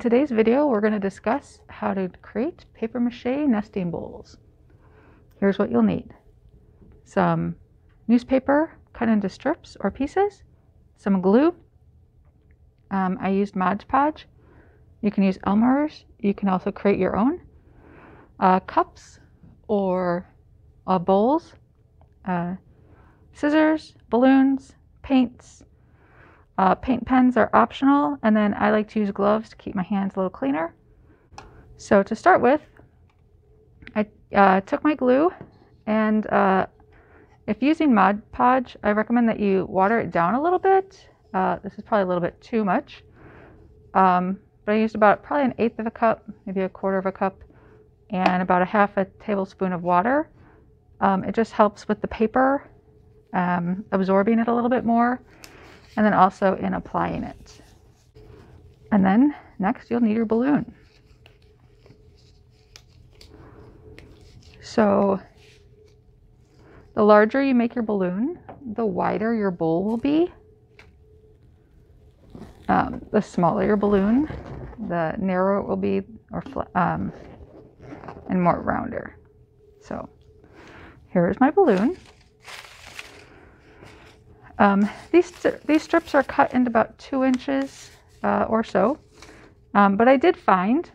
today's video, we're going to discuss how to create papier-mache nesting bowls. Here's what you'll need. Some newspaper cut into strips or pieces, some glue. I used Mod Podge. You can use Elmer's. You can also create your own. Cups or bowls, scissors, balloons, paints. Paint pens are optional, and then I like to use gloves to keep my hands a little cleaner. So to start with, I took my glue, and if using Mod Podge, I recommend that you water it down a little bit. This is probably a little bit too much, but I used about probably an eighth of a cup, maybe a quarter of a cup, and about a half a tablespoon of water. It just helps with the paper, absorbing it a little bit more, and then also in applying it. And then next you'll need your balloon. So the larger you make your balloon, the wider your bowl will be. The smaller your balloon, the narrower it will be, or and more rounder. So here is my balloon. These strips are cut into about 2 inches or so, but I did find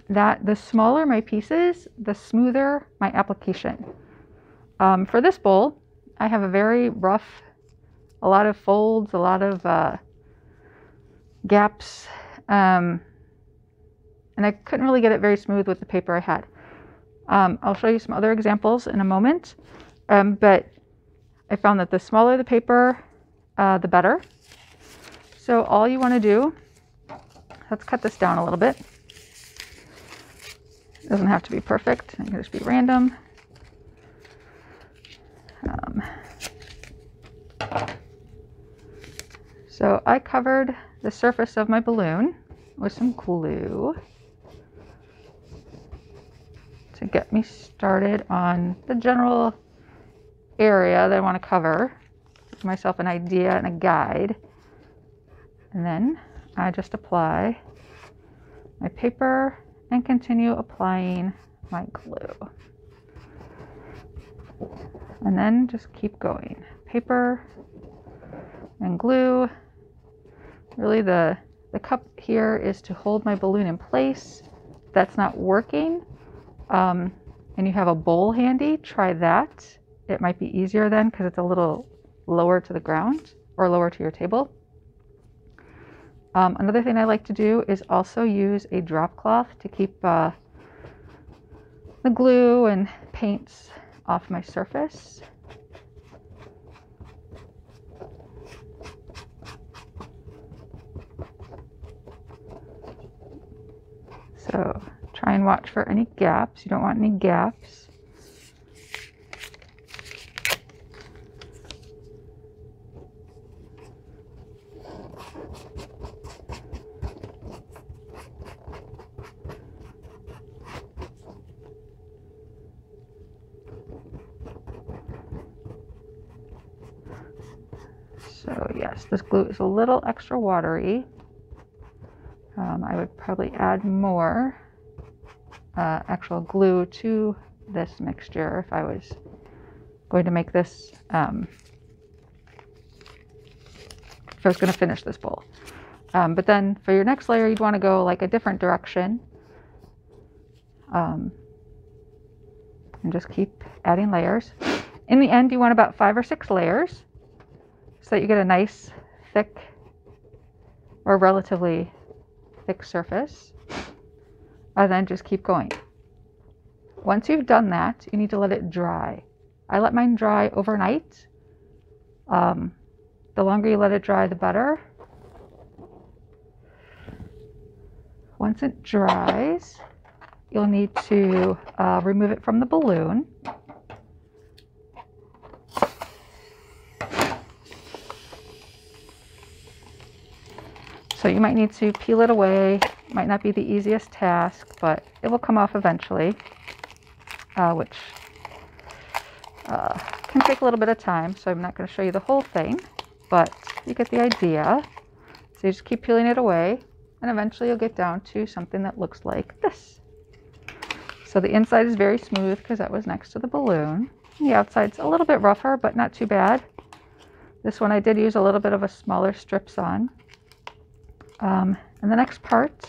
that the smaller my pieces, the smoother my application. For this bowl, I have a very rough, a lot of folds, a lot of gaps, and I couldn't really get it very smooth with the paper I had. I'll show you some other examples in a moment, but I found that the smaller the paper, the better. So all you want to do, let's cut this down a little bit. It doesn't have to be perfect, it can just be random. So I covered the surface of my balloon with some glue to get me started on the general area that I want to cover, give myself an idea and a guide. And then I just apply my paper and continue applying my glue. And then just keep going. Paper and glue. Really the cup here is to hold my balloon in place. If that's not working, and you have a bowl handy, try that. It might be easier then because it's a little lower to the ground or lower to your table. Another thing I like to do is also use a drop cloth to keep the glue and paints off my surface. So try and watch for any gaps. You don't want any gaps. So yes, this glue is a little extra watery. I would probably add more actual glue to this mixture if I was going to make this, if I was going to finish this bowl. But then for your next layer, you'd want to go like a different direction. And just keep adding layers. In the end, you want about 5 or 6 layers so that you get a nice thick or relatively thick surface, and then just keep going. Once you've done that, you need to let it dry. I let mine dry overnight. The longer you let it dry, the better. Once it dries, you'll need to remove it from the balloon. So you might need to peel it away. Might not be the easiest task, but it will come off eventually, which can take a little bit of time, so I'm not going to show you the whole thing, but you get the idea. So you just keep peeling it away. and eventually you'll get down to something that looks like this. So the inside is very smooth because that was next to the balloon. The outside's a little bit rougher, but not too bad. This one I did use a little bit of a smaller strips on. And the next part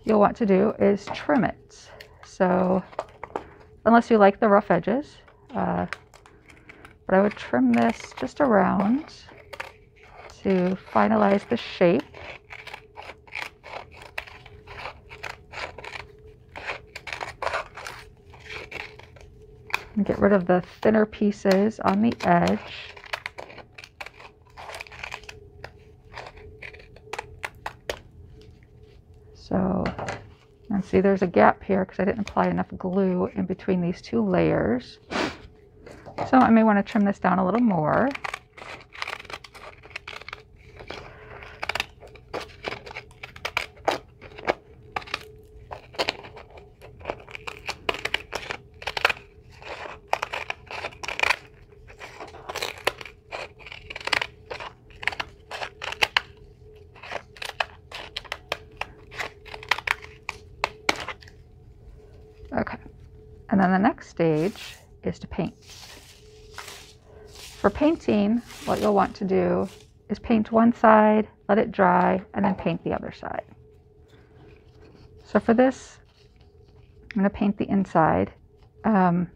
you'll want to do is trim it. So unless you like the rough edges, but I would trim this just around to finalize the shape. And get rid of the thinner pieces on the edge. So, and see there's a gap here because I didn't apply enough glue in between these two layers. So I may want to trim this down a little more. Okay, and then the next stage is to paint. For painting, what you'll want to do is paint one side, let it dry, and then paint the other side. So for this, I'm going to paint the inside. And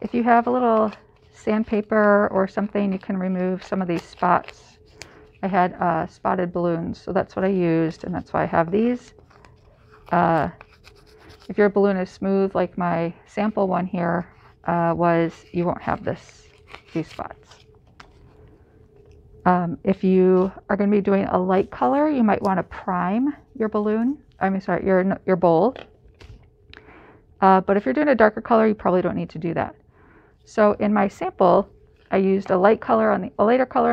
if you have a little sandpaper or something, you can remove some of these spots. I had spotted balloons, so that's what I used, and that's why I have these. If your balloon is smooth like my sample one here you won't have these spots. If you are going to be doing a light color, you might want to prime your balloon. Your bowl. But if you're doing a darker color, you probably don't need to do that. So in my sample, I used a lighter color on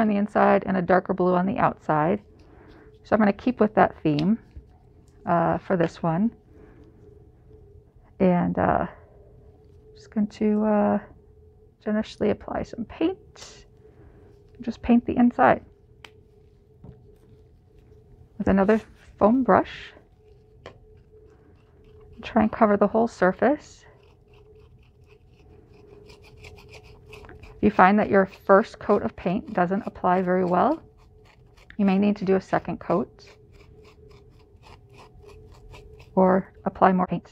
the inside and a darker blue on the outside. So I'm going to keep with that theme for this one. And just going to generously apply some paint. Just paint the inside with another foam brush. Try and cover the whole surface. If you find that your first coat of paint doesn't apply very well, you may need to do a second coat or apply more paint.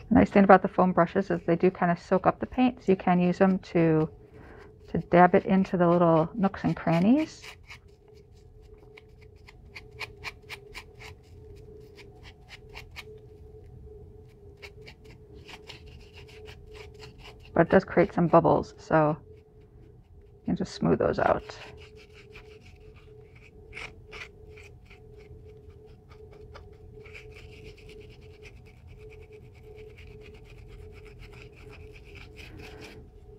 The nice thing about the foam brushes is they do kind of soak up the paint, so you can use them to dab it into the little nooks and crannies. But it does create some bubbles, so you can just smooth those out.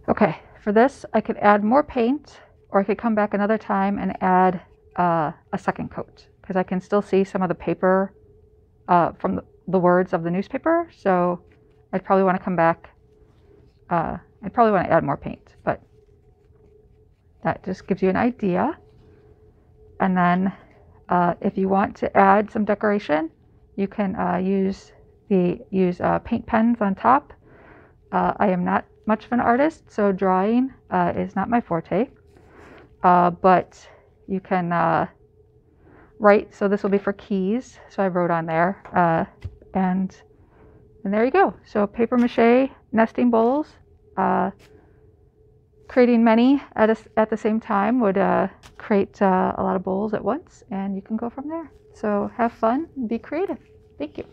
Okay, for this I could add more paint, or I could come back another time and add a second coat, because I can still see some of the paper from the words of the newspaper, so I'd probably want to come back. I'd probably want to add more paint, but that just gives you an idea. And then if you want to add some decoration, you can use paint pens on top. I am not much of an artist, so drawing is not my forte, but you can write. So this will be for keys, so I wrote on there, and there you go. So paper mache nesting bowls, creating many at the same time would create a lot of bowls at once, and you can go from there. So have fun, be creative. Thank you.